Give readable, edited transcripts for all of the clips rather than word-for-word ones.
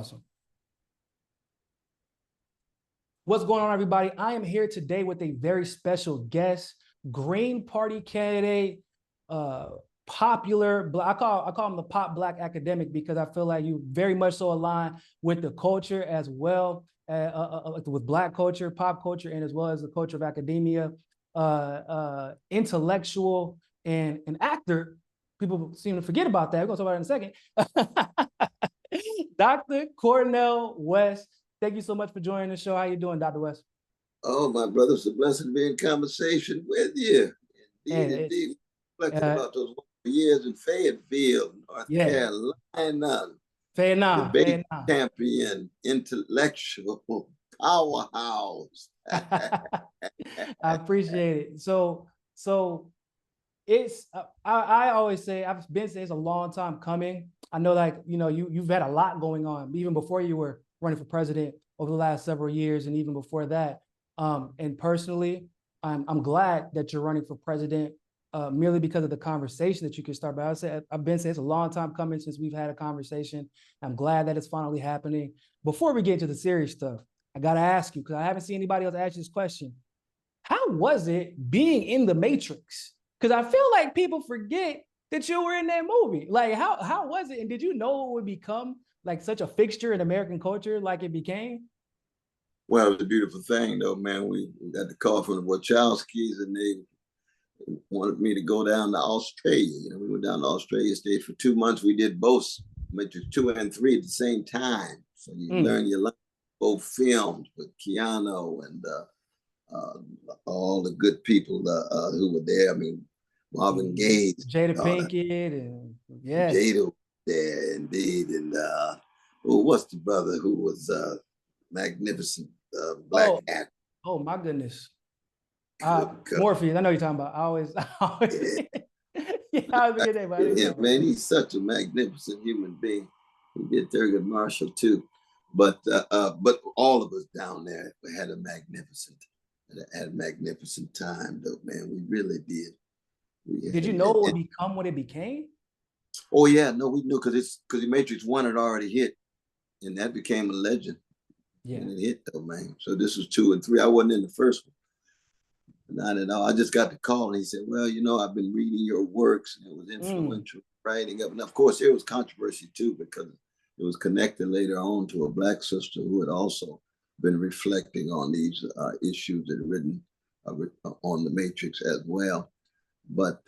Awesome. What's going on, everybody? I am here today with a very special guest, Green Party candidate, popular. I call him the pop black academic because I feel like you very much so align with the culture as well, with black culture, pop culture, and as well as the culture of academia. Intellectual and an actor. People seem to forget about that. We're gonna talk about it in a second. Dr. Cornel West. Thank you so much for joining the show. How you doing, Dr. West? Oh, my brother, it's a blessing to be in conversation with you. Indeed. Reflecting about those years in Fayetteville, North Carolina. Debate champion, intellectual powerhouse. I appreciate it. So it's I always say, I've been saying it's a long time coming. I know, like, you've had a lot going on even before you were running for president over the last several years, and even before that. And personally, I'm glad that you're running for president, merely because of the conversation that you can start. But I've been saying it's a long time coming since we've had a conversation. I'm glad that it's finally happening. Before we get into the serious stuff, I gotta ask you, because I haven't seen anybody else ask this question. How was it being in the Matrix? Because I feel like people forget that you were in that movie. Like, how was it? And did you know it would become like such a fixture in American culture like it became? Well, it was a beautiful thing, though, man. We got the call from the Wachowskis, and they wanted me to go down to Australia. We went down to Australia, stayed for 2 months. We did both Matrix 2 and 3 at the same time. So you learn your language, both filmed with Keanu and all the good people who were there. I mean, Marvin Gaye, Jada Pinkett, and Jada was there, indeed. And what's the brother who was magnificent black actor? Oh my goodness. Morpheus, I know you're talking about. I always I forget that about him, man. He's such a magnificent human being. He did Thurgood Marshall too. But all of us down there had a magnificent time, though, man. We really did. Did you know it would become what it became? Oh yeah, no, we knew because the Matrix 1 had already hit, and that became a legend. Yeah, and it hit, though, man. So this was 2 and 3. I wasn't in the first one. Not at all. I just got the call, and he said, "Well, I've been reading your works, and it was influential writing up." And of course, there was controversy too, because it was connected later on to a black sister who had also been reflecting on these issues and written on the Matrix as well. But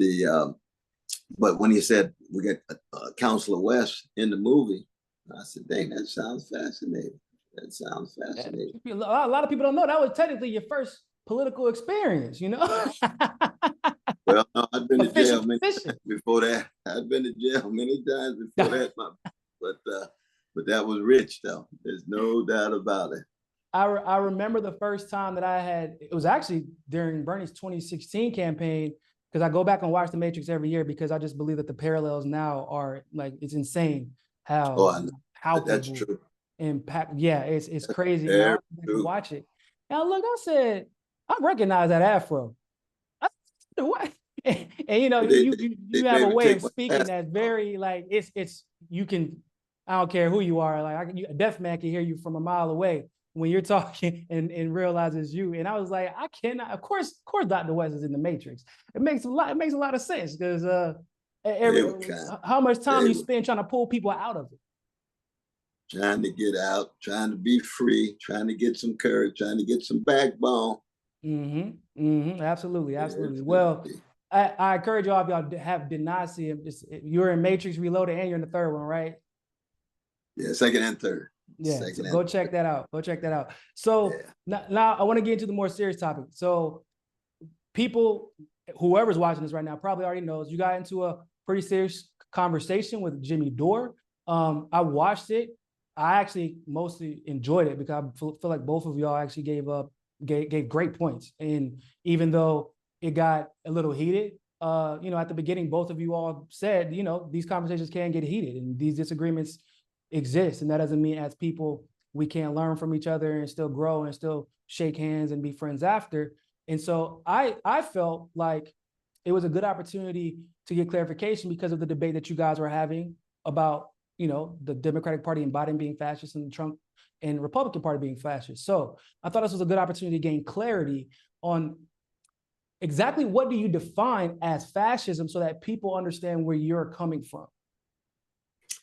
when he said we got Counselor West in the movie, I said, "Dang, that sounds fascinating. That sounds fascinating." A lot of people don't know that was technically your first political experience, Well, no, I've been to jail many times before that. I've been to jail many times before that, but that was rich, though. There's no doubt about it. I remember the first time that it was actually during Bernie's 2016 campaign, because I go back and watch The Matrix every year because I just believe that the parallels now are like, it's insane how that's true. Impact. Yeah, it's crazy. Now watch it. And I said, I recognize that afro. What? And you have a way of speaking that's very like it's you can, I don't care who you are, like a deaf man can hear you from a mile away when you're talking and realizes you. And I was like, I cannot. Of course, Dr. West is in the Matrix. It makes a lot of sense because how much time you spend trying to pull people out of it. Trying to get out, trying to be free, trying to get some courage, trying to get some backbone. Absolutely. Well, I encourage y'all, if y'all did not see him, you're in Matrix Reloaded and you're in the third one, right? Yeah, second and third. Yeah, so go check that out. So now I want to get into the more serious topic. So people, whoever's watching this right now probably already knows you got into a pretty serious conversation with Jimmy Dore. I watched it. I actually mostly enjoyed it because I feel like both of y'all actually gave great points. And even though it got a little heated, at the beginning, both of you all said, these conversations can get heated and these disagreements exist. And that doesn't mean as people, we can't learn from each other and still grow and still shake hands and be friends after. And so I felt like it was a good opportunity to get clarification because of the debate that you guys were having about you know, the Democratic Party and Biden being fascist and Trump and Republican Party being fascist. So I thought this was a good opportunity to gain clarity on exactly what do you define as fascism so that people understand where you're coming from.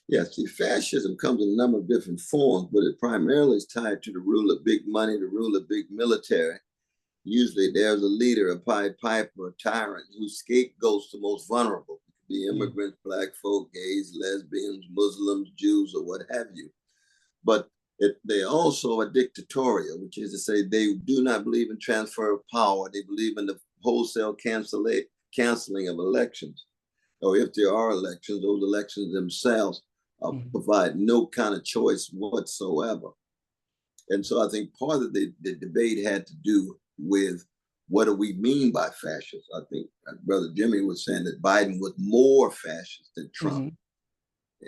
Yes, see, fascism comes in a number of different forms, but it primarily is tied to the rule of big money, the rule of big military. Usually there's a leader, a Pied Piper, a tyrant who scapegoats the most vulnerable. It could be immigrants, Black folk, gays, lesbians, Muslims, Jews, or what have you. But they also are dictatorial, which is to say they do not believe in transfer of power. They believe in the wholesale canceling of elections. Or if there are elections, those elections themselves provide no kind of choice whatsoever. And so I think part of the debate had to do with what do we mean by fascist? I think Brother Jimmy was saying that Biden was more fascist than Trump.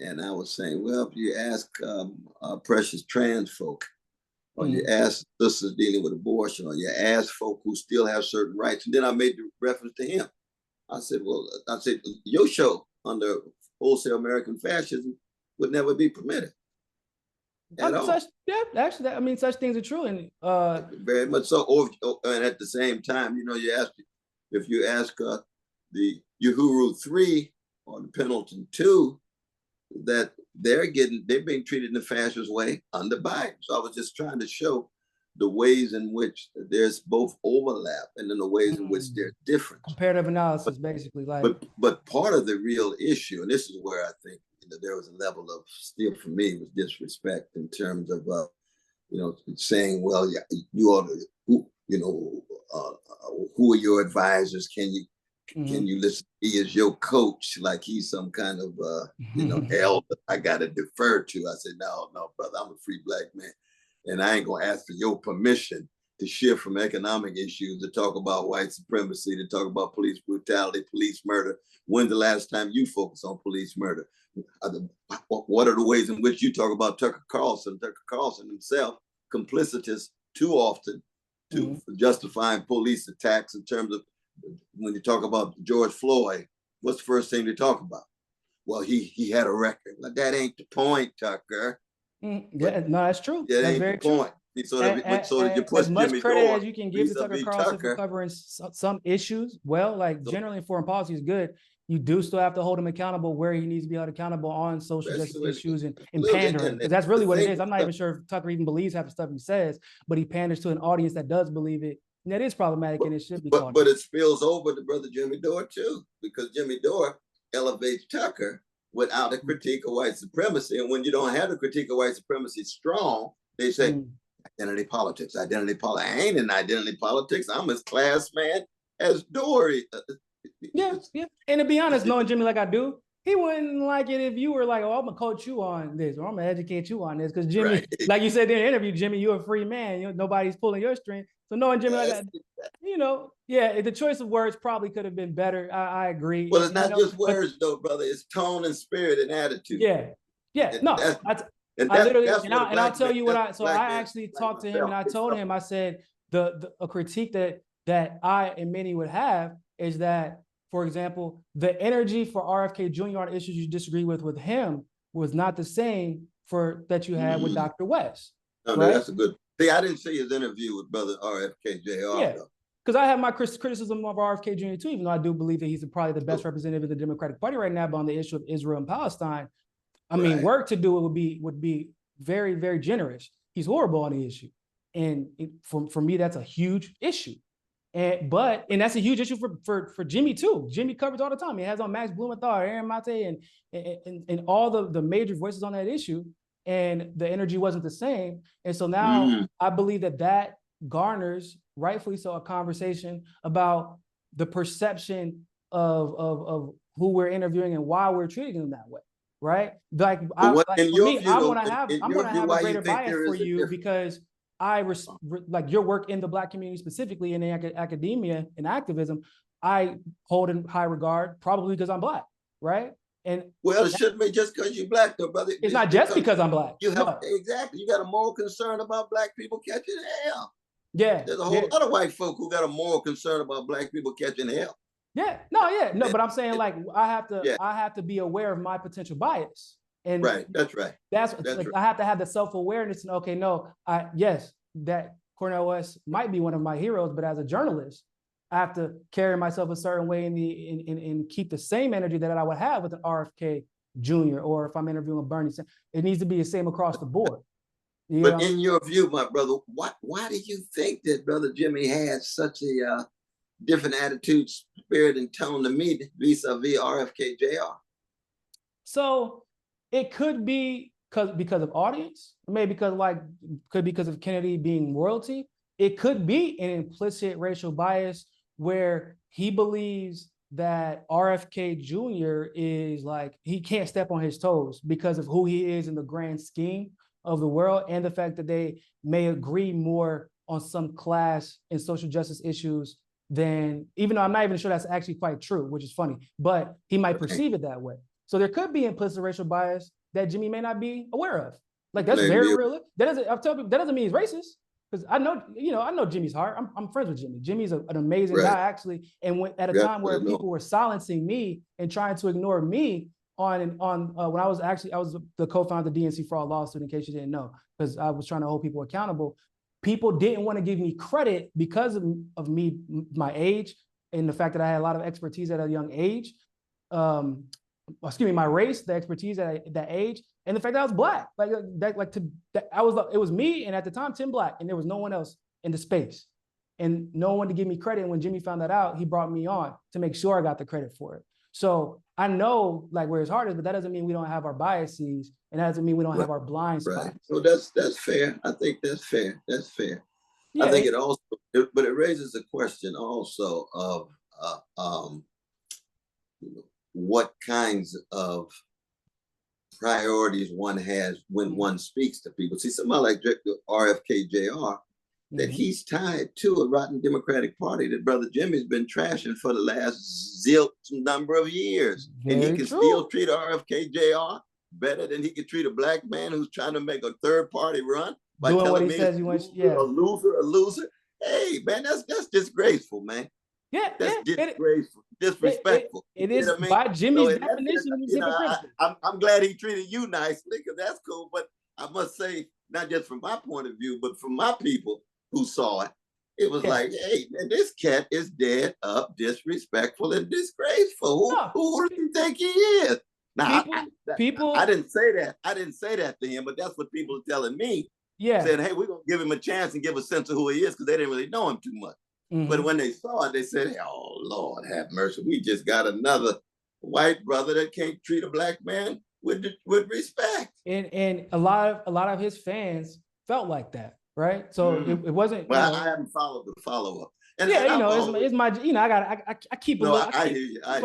And I was saying, well, if you ask precious trans folk, or you ask sisters dealing with abortion, or you ask folk who still have certain rights, and then I made the reference to him. I said, well, your show under wholesale American fascism would never be permitted. Such things are true, and very much so. And at the same time, you know, if you ask the Uhuru 3 or the Pendleton 2, that they're being treated in the fascist way under Biden. So I was just trying to show the ways in which there's both overlap and then the ways in which there's difference. Comparative analysis, basically. But part of the real issue, and this is where I think there was a level of, still for me, was disrespect in terms of, you know, saying, well, yeah, you ought to, who are your advisors? Can you listen? He is your coach, like he's some kind of, elder I got to defer to. I said, no, brother, I'm a free Black man. And I ain't going to ask for your permission to shift from economic issues to talk about white supremacy, to talk about police brutality, police murder. When's the last time you focused on police murder? What are the ways in which you talk about Tucker Carlson himself, complicitous too often to justifying police attacks in terms of when you talk about George Floyd, what's the first thing they talk about? Well, he had a record. Like, that ain't the point, Tucker. That's true. That That's ain't very the point. True. So you put as much Jimmy credit Dore as you can give to Tucker Carlson for covering some issues, well, like generally foreign policy is good. You do still have to hold him accountable where he needs to be held accountable on social justice issues and pandering, because that's really what it is. I'm not even sure if Tucker even believes half the stuff he says, but he panders to an audience that does believe it. And that is problematic, and it should be called. But it spills over to Brother Jimmy Dore too, because Jimmy Dore elevates Tucker without a critique of white supremacy. And when you don't have a critique of white supremacy strong, they say identity politics. I ain't in identity politics. I'm as class man as Dore. Yeah. And to be honest, knowing Jimmy like I do, he wouldn't like it if you were like, oh, I'm gonna coach you on this, or I'm gonna educate you on this. Because Jimmy, like you said in the interview, Jimmy, you're a free man. Nobody's pulling your string. So knowing Jimmy like that, the choice of words probably could have been better. I agree. Well, it's not just words though, brother. It's tone and spirit and attitude. I'll tell you what I actually talked to him, and I told him, I said, a critique that I and many would have is that, for example, the energy for RFK Jr. on issues you disagree with him was not the same that you had with Dr. West. No, that's a good. See, I didn't see his interview with Brother RFK Jr. Yeah, because I have my criticism of RFK Jr. too, even though I do believe that he's probably the best representative of the Democratic Party right now. But on the issue of Israel and Palestine, I mean, work to do it would be very, very generous. He's horrible on the issue, and for me, that's a huge issue. And that's a huge issue for Jimmy too. Jimmy covers all the time. He has on Max Blumenthal, Aaron Mate, and all the major voices on that issue. And the energy wasn't the same. And so now I believe that garners, rightfully so, a conversation about the perception of who we're interviewing and why we're treating them that way. Right? Like, I'm gonna have a greater bias for you because I like your work in the Black community, specifically in academia and activism. I hold in high regard, probably because I'm Black, right? And well, it shouldn't be just because you're Black, though, brother. It's not just because I'm Black. Exactly. You got a moral concern about Black people catching hell. Yeah. There's a whole lot of white folk who got a moral concern about Black people catching hell. Yeah. No, but I'm saying, like, I have to be aware of my potential bias. And right, that's right. That's That's like, right. I have to have the self-awareness and, okay, no, yes, that Cornel West might be one of my heroes, but as a journalist, I have to carry myself a certain way and keep the same energy that I would have with an RFK Jr. or if I'm interviewing Bernie. It needs to be the same across the board. You But know? in your view, my brother, why do you think that Brother Jimmy had such a different attitude, spirit, and tone to me vis-a-vis RFK Jr.? So it could be because of audience, maybe because of Kennedy being royalty. It could be an implicit racial bias where he believes that RFK Jr. is like, he can't step on his toes because of who he is in the grand scheme of the world, and the fact that they may agree more on some class and social justice issues than, even though I'm not even sure that's actually quite true, which is funny, but he might perceive it that way. So there could be implicit racial bias that Jimmy may not be aware of. Like, that's very real. That doesn't, I've told people, that doesn't mean he's racist. Because I know Jimmy's heart. I'm friends with Jimmy. Jimmy's an amazing guy, actually. And at a time where people were silencing me and trying to ignore me when I was the co-founder of the DNC Fraud lawsuit, in case you didn't know, because I was trying to hold people accountable. People didn't want to give me credit because of me, my age, and the fact that I had a lot of expertise at a young age. My race, the expertise at that age, and the fact that I was Black. It was me, and at the time, Tim Black, and there was no one else in the space, and no one to give me credit. And when Jimmy found that out, he brought me on to make sure I got the credit for it. So I know like where his heart is, but that doesn't mean we don't have our biases, and that doesn't mean we don't have our blind spots. Right. So that's fair. I think that's fair. That's fair. Yeah, I think but it raises a question also of what kinds of priorities one has when one speaks to people. See, somebody like RFK Jr., that he's tied to a rotten Democratic Party that Brother Jimmy's been trashing for the last zilch number of years. And he can still treat RFK Jr. better than he could treat a Black man who's trying to make a third party run by doing telling what he me says he wants. Yeah, a loser. Hey, man, that's disgraceful, man. Yeah, that's disrespectful. It is by Jimmy's definition. I'm glad he treated you nicely, because that's cool. But I must say, not just from my point of view, but from my people who saw it, it was like, hey, man, this cat is dead up, disrespectful, and disgraceful. Who do you think he is? Now, I didn't say that. I didn't say that to him, but that's what people are telling me. Yeah, saying, hey, we're gonna give him a chance and give a sense of who he is, because they didn't really know him too much. But when they saw it, they said, oh, Lord have mercy. We just got another white brother that can't treat a Black man with respect. And a lot of his fans felt like that, right? So it wasn't. Well, I haven't followed the follow-up. And it's my, I keep I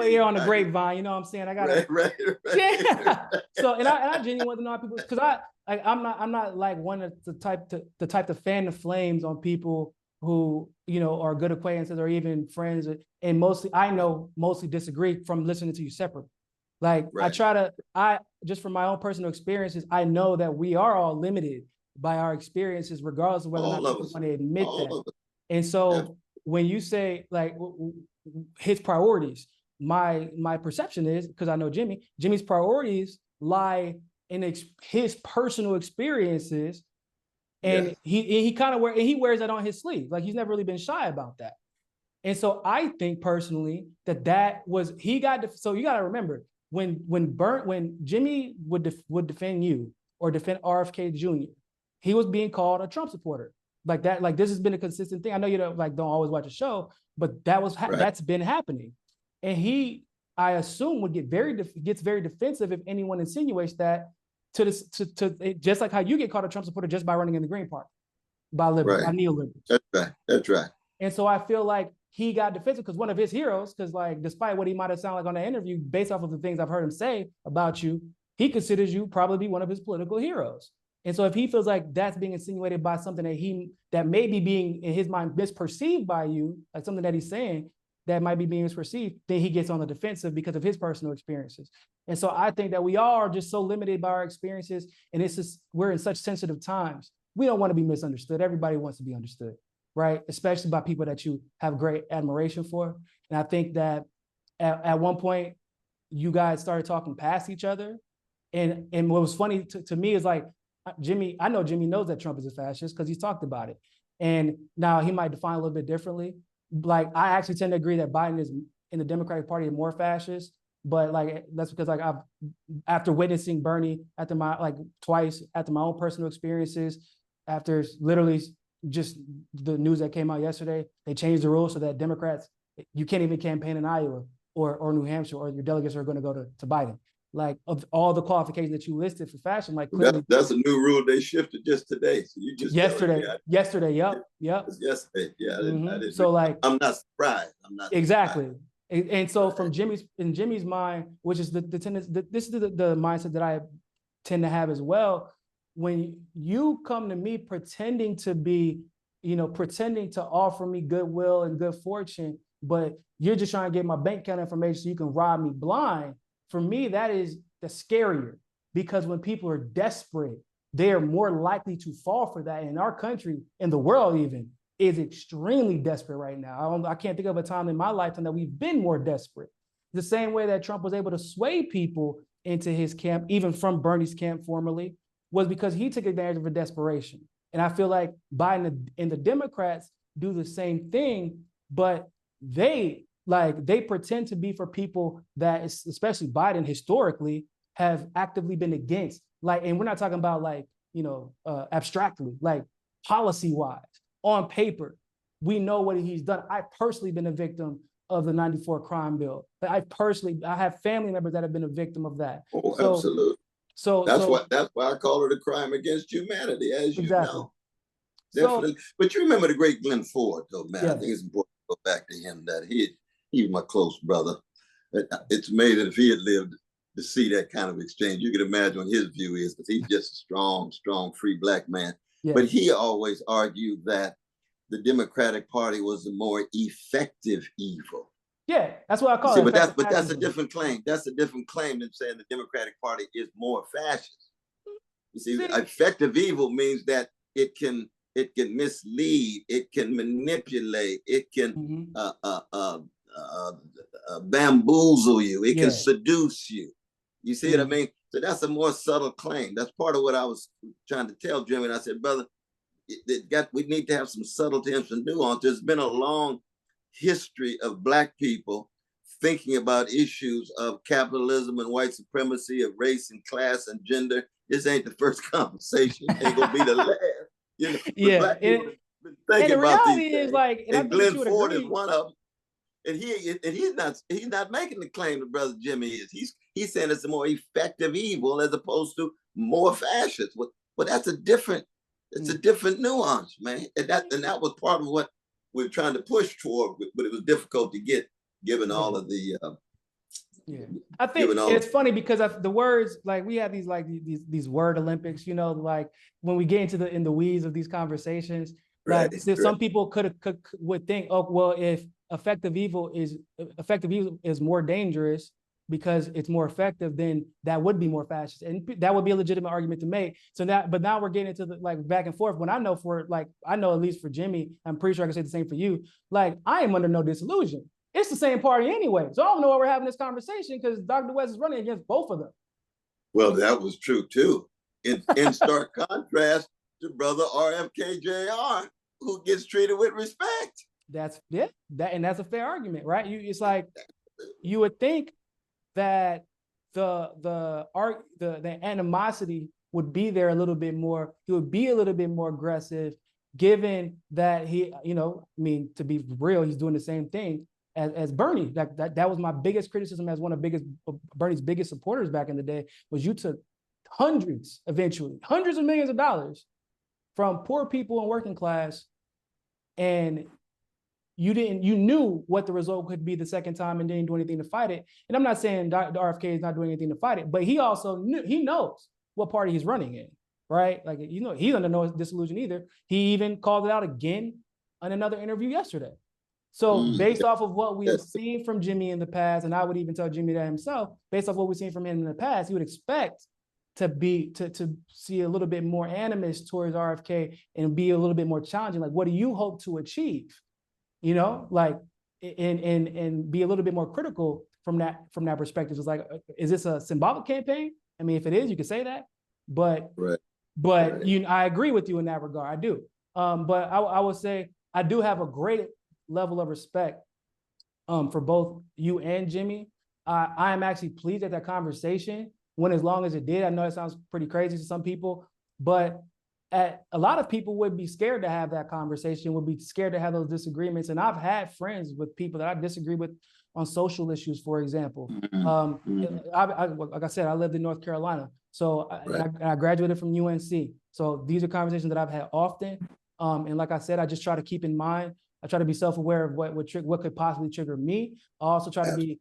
hear on the grapevine, you know what I'm saying? I gotta right. Yeah. So and I genuinely want to know how people, because I'm not like one of the type to fan the flames on people who are good acquaintances or even friends, and mostly disagree from listening to you separately. Like I just from my own personal experiences, I know that we are all limited by our experiences, regardless of whether or not people want to admit that. And so when you say like his priorities, my perception is, because I know Jimmy's priorities lie in his personal experiences. And he kind of wears that on his sleeve. Like, he's never really been shy about that. And so I think personally that was, so you got to remember, when Jimmy would defend you or defend RFK Jr., he was being called a Trump supporter. Like that, like this has been a consistent thing. I know you don't always watch a show, but that's been happening. And I assume gets very defensive if anyone insinuates that to just like how you get called a Trump supporter just by running in the Green Party by neoliberals. That's right. And so I feel like he got defensive because one of his heroes, because like despite what he might have sounded like on the interview, based off of the things I've heard him say about you, he considers you probably be one of his political heroes. And so if he feels like that's being insinuated by something that may be being in his mind misperceived by you, like something that he's saying that might be being misperceived, then he gets on the defensive because of his personal experiences. And so I think that we all are just so limited by our experiences, and we're in such sensitive times. We don't want to be misunderstood. Everybody wants to be understood, right? Especially by people that you have great admiration for. And I think that at one point, you guys started talking past each other, And what was funny to me is like, I know Jimmy knows that Trump is a fascist because he's talked about it. And now he might define a little bit differently. Like, I actually tend to agree that Biden is in the Democratic Party more fascist, but like, that's because like after witnessing Bernie after twice after my own personal experiences, after literally just the news that came out yesterday, they changed the rules so that Democrats, you can't even campaign in Iowa or New Hampshire, or your delegates are going to go to Biden. Like, of all the qualifications that you listed for fashion, like clearly that's a new rule they shifted just today. So you just yesterday, yep. Yesterday, yeah. I didn't. So like, I'm not surprised. I'm not exactly. Surprised. And so from Jimmy's mind, which is the tendency, this is the mindset that I tend to have as well. When you come to me pretending to be, pretending to offer me goodwill and good fortune, but you're just trying to get my bank account information so you can rob me blind. For me, that's scarier, because when people are desperate, they are more likely to fall for that. And our country, in the world even, is extremely desperate right now. I can't think of a time in my lifetime that we've been more desperate. The same way that Trump was able to sway people into his camp, even from Bernie's camp formerly, was because he took advantage of a desperation. And I feel like Biden and the Democrats do the same thing, but they pretend to be for people that, especially Biden historically, have actively been against. Like, and we're not talking about abstractly, like policy-wise, on paper, we know what he's done. I've personally been a victim of the '94 crime bill. But I have family members that have been a victim of that. Oh, absolutely. So that's why I call it a crime against humanity, as you know. Definitely. But you remember the great Glenn Ford, though, man. Yes. I think it's important to go back to him, that he was my close brother. It's amazing if he had lived to see that kind of exchange. You can imagine what his view is, because he's just a strong, free Black man. Yeah. But he always argued that the Democratic Party was the more effective evil. Yeah, that's what I call it. But that's a different claim. That's a different claim than saying the Democratic Party is more fascist. You see, effective evil means that it can mislead, it can manipulate, it can bamboozle you, it can seduce you. You see what I mean? So that's a more subtle claim. That's part of what I was trying to tell Jimmy. And I said, brother, we need to have some subtlety and some nuance. There's been a long history of Black people thinking about issues of capitalism and white supremacy, of race and class and gender. This ain't the first conversation. It ain't gonna be the last. Black people have been thinking about these things. And Glenn Ford is one of them. And he's not making the claim that Brother Jimmy is. He's saying it's a more effective evil as opposed to more fascist. But that's a different nuance, man. And that was part of what we're trying to push toward, but it was difficult to get, given all of the I think it's funny because the words, like, we have these word Olympics, like when we get into in the weeds of these conversations, like some people would think, oh, well, if effective evil is more dangerous because it's more effective, then that would be more fascist, and that would be a legitimate argument to make. But now we're getting into the back and forth. When I know at least for Jimmy, I'm pretty sure I can say the same for you. Like, I am under no disillusion. It's the same party anyway. So I don't know why we're having this conversation, because Dr. West is running against both of them. Well, that was true too. In stark contrast to Brother RFK Jr., who gets treated with respect. That's a fair argument, right? It's like, you would think that the animosity would be there a little bit more. He would be a little bit more aggressive, given that he, to be real, he's doing the same thing as Bernie. That was my biggest criticism as one of Bernie's biggest supporters back in the day, was you took hundreds of millions of dollars from poor people and working class, and you knew what the result could be the second time and didn't do anything to fight it. And I'm not saying the RFK is not doing anything to fight it, but he also he knows what party he's running in, right? Like, he's under no disillusion either. He even called it out again on another interview yesterday. So based off of what we've seen from Jimmy in the past, and I would even tell Jimmy that himself, based off what we've seen from him in the past, he would expect to see a little bit more animus towards RFK and be a little bit more challenging. Like, what do you hope to achieve? And be a little bit more critical from that perspective. It's like, is this a symbolic campaign, I mean, if it is, you can say that, but right. I agree with you in that regard. I do. But I would say I do have a great level of respect for both you and Jimmy. I am actually pleased at that conversation went as long as it did. I know it sounds pretty crazy to some people, but a lot of people would be scared to have that conversation, would be scared to have those disagreements. And I've had friends with people that I disagree with on social issues, for example. Like I said, I lived in North Carolina. So I graduated from UNC. So these are conversations that I've had often. And like I said, I just try to keep in mind, I try to be self-aware of what could possibly trigger me. I also try to be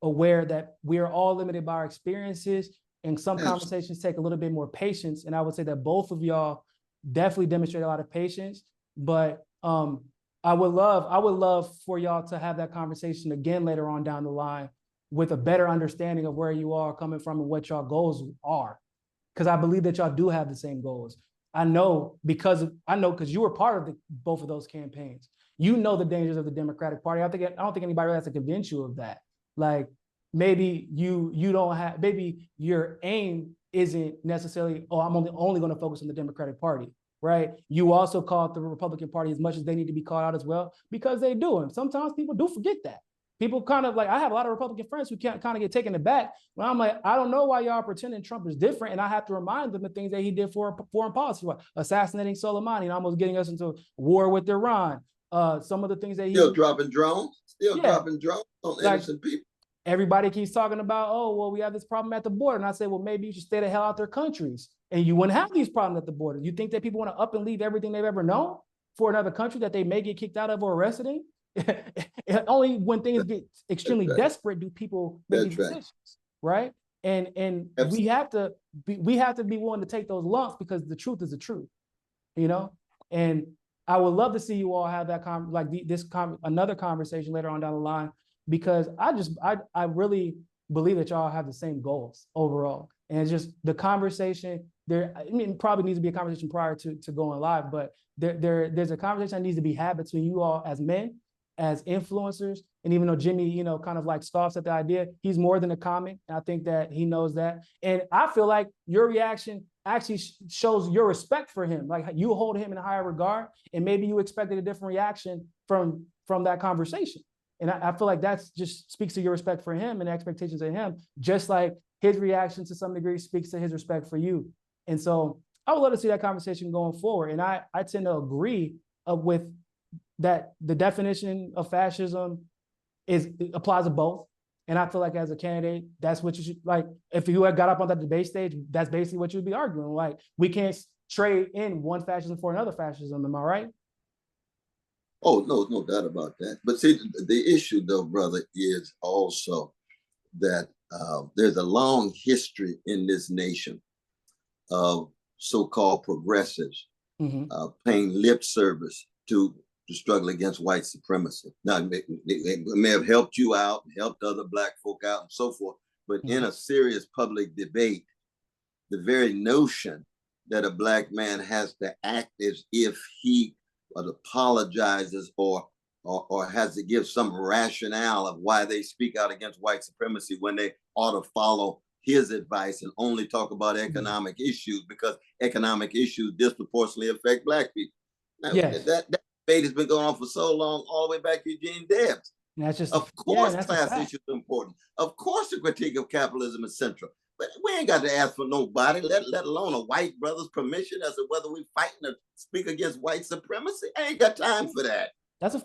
aware that we are all limited by our experiences, and some conversations take a little bit more patience. And I would say that both of y'all definitely demonstrate a lot of patience. But I would love for y'all to have that conversation again later on down the line with a better understanding of where you are coming from and what y'all goals are. Because I believe that y'all do have the same goals. I know because you were part of both of those campaigns. You know the dangers of the Democratic Party. I don't think anybody really has to convince you of that. Like maybe you don't have, maybe your aim isn't necessarily, oh, I'm only going to focus on the Democratic Party, right? You also call out the Republican Party as much as they need to be called out as well, because they do. And sometimes people do forget that. People kind of like, I have a lot of Republican friends who can't kind of get taken aback when I'm like, I don't know why y'all pretending Trump is different. And I have to remind them the things that he did for foreign policy, like assassinating Soleimani and almost getting us into war with Iran. Some of the things that he still dropping drones on innocent people. Everybody keeps talking about, oh, well, we have this problem at the border. And I say, well, maybe you should stay the hell out their countries and you wouldn't have these problems at the border. You think that people want to up and leave everything they've ever known for another country that they may get kicked out of or arrested in? Only when things get extremely desperate do people make these decisions, right? And we have to be willing to take those lumps, because the truth is the truth, you know. And I would love to see you all have that another conversation later on down the line, because I really believe that y'all have the same goals overall. And it's just the conversation there. I mean, it probably needs to be a conversation prior to going live, but there's a conversation that needs to be had between you all as men, as influencers. And even though Jimmy, kind of like scoffs at the idea, he's more than a comic. And I think that he knows that. And I feel like your reaction actually shows your respect for him. Like you hold him in a higher regard, and maybe you expected a different reaction from that conversation. And I feel like that's just speaks to your respect for him and expectations of him, just like his reaction to some degree speaks to his respect for you. And so I would love to see that conversation going forward. And I tend to agree with that the definition of fascism applies to both. And I feel like as a candidate, that's what you should, like, if you had got up on that debate stage, that's basically what you'd be arguing. Like, we can't trade in one fascism for another fascism. Am I right? Oh, no doubt about that. But see, the issue though, brother, is also that there's a long history in this nation of so-called progressives paying lip service to struggle against white supremacy. Now, they may have helped you out, helped other Black folk out and so forth, but in a serious public debate, the very notion that a Black man has to act as if he apologizes or has to give some rationale of why they speak out against white supremacy when they ought to follow his advice and only talk about economic issues, because economic issues disproportionately affect Black people. Now, that debate has been going on for so long, all the way back to Eugene Debs. That's just, of course, class issues are important. Of course, the critique of capitalism is central. But we ain't got to ask for nobody, let alone a white brother's permission as to whether we fighting to speak against white supremacy. I ain't got time for that. That's a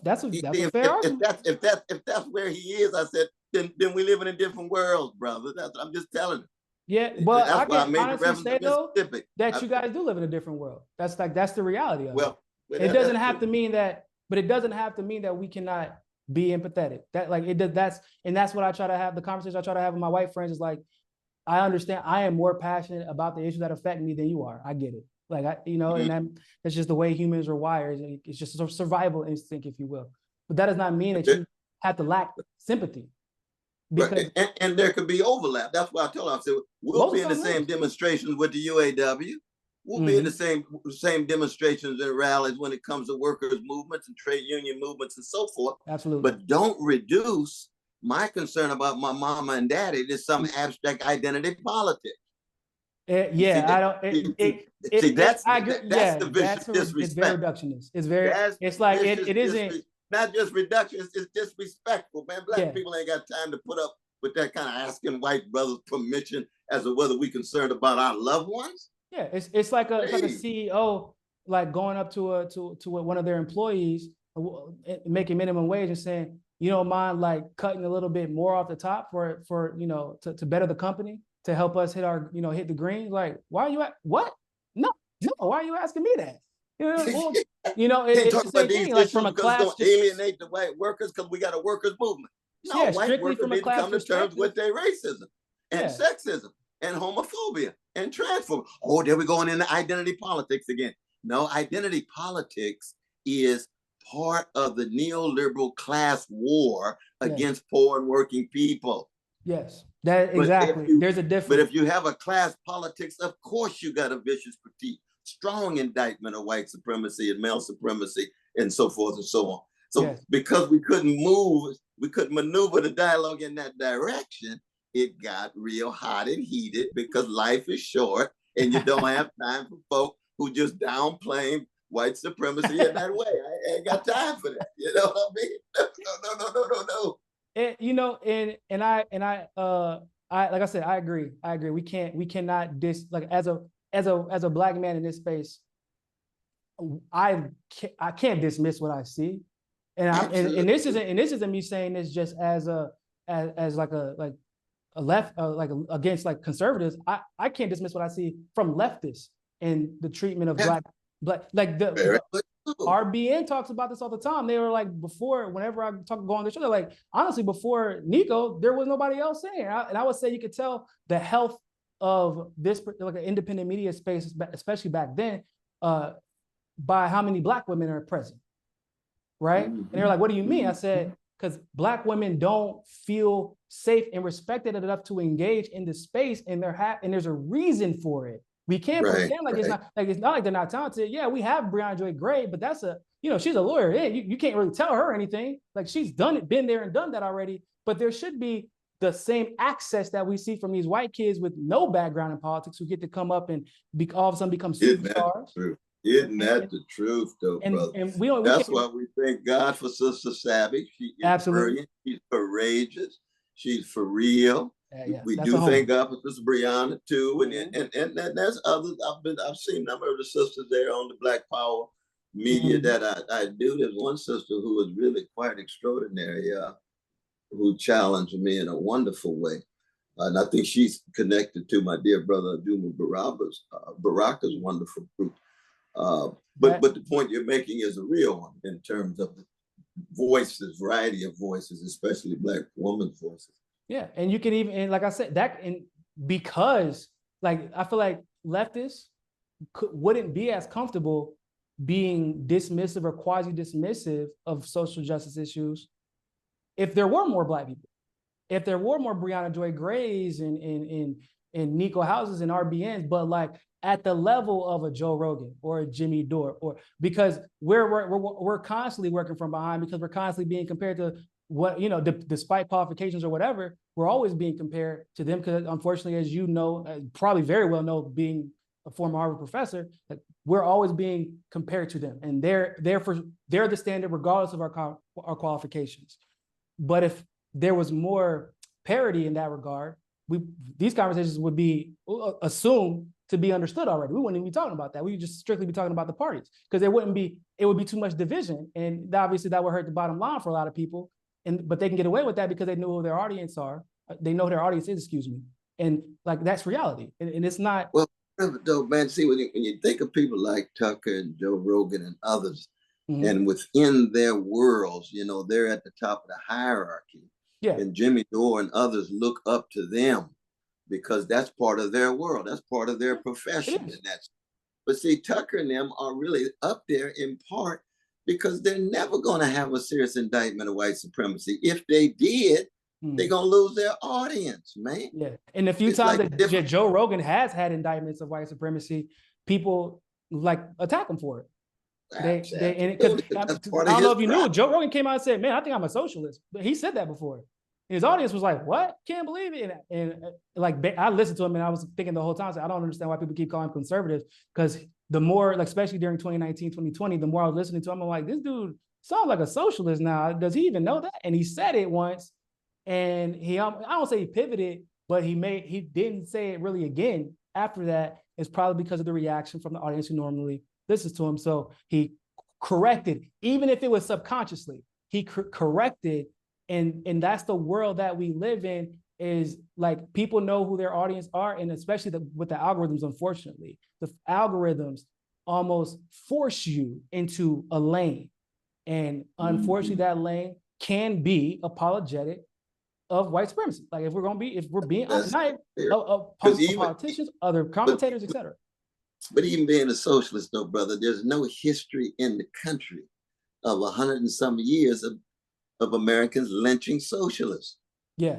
fair argument. If that's where he is, I said, then we live in a different world, brother. I'm just telling you. Yeah, but I can honestly say though that you guys do live in a different world. That's the reality of it. It doesn't have to mean that, but it doesn't have to mean that we cannot be empathetic. That's what I try to have. The conversation I try to have with my white friends is like, I understand I am more passionate about the issues that affect me than you are. I get it. Like, and that's just the way humans are wired. It's just a survival instinct, if you will. But that does not mean that you have to lack sympathy. Because, and there could be overlap. That's why I told them, I said, we'll be in the same demonstrations with the UAW. We'll be in the same demonstrations and rallies when it comes to workers' movements and trade union movements and so forth. Absolutely. But don't reduce my concern about my mama and daddy to some abstract identity politics. Yeah, I don't. See, that's I agree. that's Yeah, the vicious it's very disrespect. reductionist. It's very. That's It's like it isn't. not just reduction. It's disrespectful, man. Black Yeah. people ain't got time to put up with that kind of asking white brothers permission as to whether we concerned about our loved ones. Yeah, it's like a CEO like going up to one of their employees making minimum wage and saying, you don't mind like cutting a little bit more off the top for you know to better the company, to help us hit our, you know, hit the green. Like, why are you at what? No, why are you asking me that? You know, well, you know, it's the same thing. Like from a class, it's going to alienate the white workers because we got a workers movement. No, yeah, white strictly workers from a need to class come to terms with their racism and sexism and homophobia and transphobia. Oh, there we going into identity politics again. No, identity politics is part of the neoliberal class war against poor and working people. Yes, that exactly. There's a difference. But if you have a class politics, of course you got a vicious critique, strong indictment of white supremacy and male supremacy and so forth and so on. So because we couldn't maneuver the dialogue in that direction, it got real hot and heated because life is short and you don't have time for folk who just downplaying white supremacy in that way. I ain't got time for that. You know what I mean? No. And you know, and I like I said, I agree. We cannot like as a black man in this space, I can't dismiss what I see. And this isn't me saying this just as like a left against like conservatives. I can't dismiss what I see from leftists and the treatment of black like the RBN talks about this all the time. They were like, before, whenever I go on the show, they're like, honestly, before Niko, there was nobody else saying. And I would say you could tell the health of this like an independent media space, especially back then, by how many black women are present, right? And they're like, what do you mean? I said, because black women don't feel safe and respected enough to engage in the space, and there's a reason for it. We can't pretend like it's not like they're not talented. Yeah, we have Breonna Joy Gray, but that's she's a lawyer. Yeah, you can't really tell her anything. Like, she's been there and done that already. But there should be the same access that we see from these white kids with no background in politics who get to come up and all of a sudden become superstars. Isn't that the truth, though, brother? And that's why we thank God for Sister Savage. She is brilliant. She's courageous. She's for real. We do thank God for Sister Brianna too, and there's others. I've seen a number of the sisters there on the Black Power media that I do. There's one sister who was really quite extraordinary, who challenged me in a wonderful way, and I think she's connected to my dear brother Juma Baraka's wonderful group. But the point you're making is a real one in terms of the voices, variety of voices, especially Black women's voices. Yeah, and you can even, and like I said, because like I feel like leftists wouldn't be as comfortable being dismissive or quasi-dismissive of social justice issues if there were more Black people, if there were more Breonna Joy Grays and Niko Houses and RBNs, but like at the level of a Joe Rogan or a Jimmy Dore, or because we're constantly working from behind, because we're constantly being compared to what, despite qualifications or whatever, we're always being compared to them. Because unfortunately, as you know, probably very well know, being a former Harvard professor, that we're always being compared to them, and they're the standard regardless of our qualifications. But if there was more parity in that regard, these conversations would be assumed to be understood already. We wouldn't even be talking about that. We would just strictly be talking about the parties, because it would be too much division, and obviously that would hurt the bottom line for a lot of people. But they can get away with that because they know who their audience are. They know who their audience is, excuse me. And like, that's reality. And it's not. Well, though, man, see, when you think of people like Tucker and Joe Rogan and others, and within their worlds, they're at the top of the hierarchy. Yeah. And Jimmy Dore and others look up to them because that's part of their world. That's part of their profession. But see, Tucker and them are really up there in part because they're never going to have a serious indictment of white supremacy. If they did, they're going to lose their audience, man. Yeah. And the few times that Joe Rogan has had indictments of white supremacy, people like attack him for it. I don't know if you knew, Joe Rogan came out and said, man, I think I'm a socialist. But he said that before. And his audience was like, what? Can't believe it. And like, I listened to him and I was thinking the whole time, I don't understand why people keep calling him conservative. Because the more, like, especially during 2019, 2020, the more I was listening to him, I'm like, this dude sounds like a socialist now. Does he even know that? And he said it once. And I don't say he pivoted, but he didn't say it really again after that. It's probably because of the reaction from the audience who normally listens to him. So he corrected, even if it was subconsciously, he corrected. And that's the world that we live in, is like people know who their audience are. And especially with the algorithms, unfortunately, the algorithms almost force you into a lane. And unfortunately, that lane can be apologetic of white supremacy. Like if we're being tonight, politicians, other commentators, etc. But even being a socialist, though, brother, there's no history in the country of 100 and some years of Americans lynching socialists. Yeah.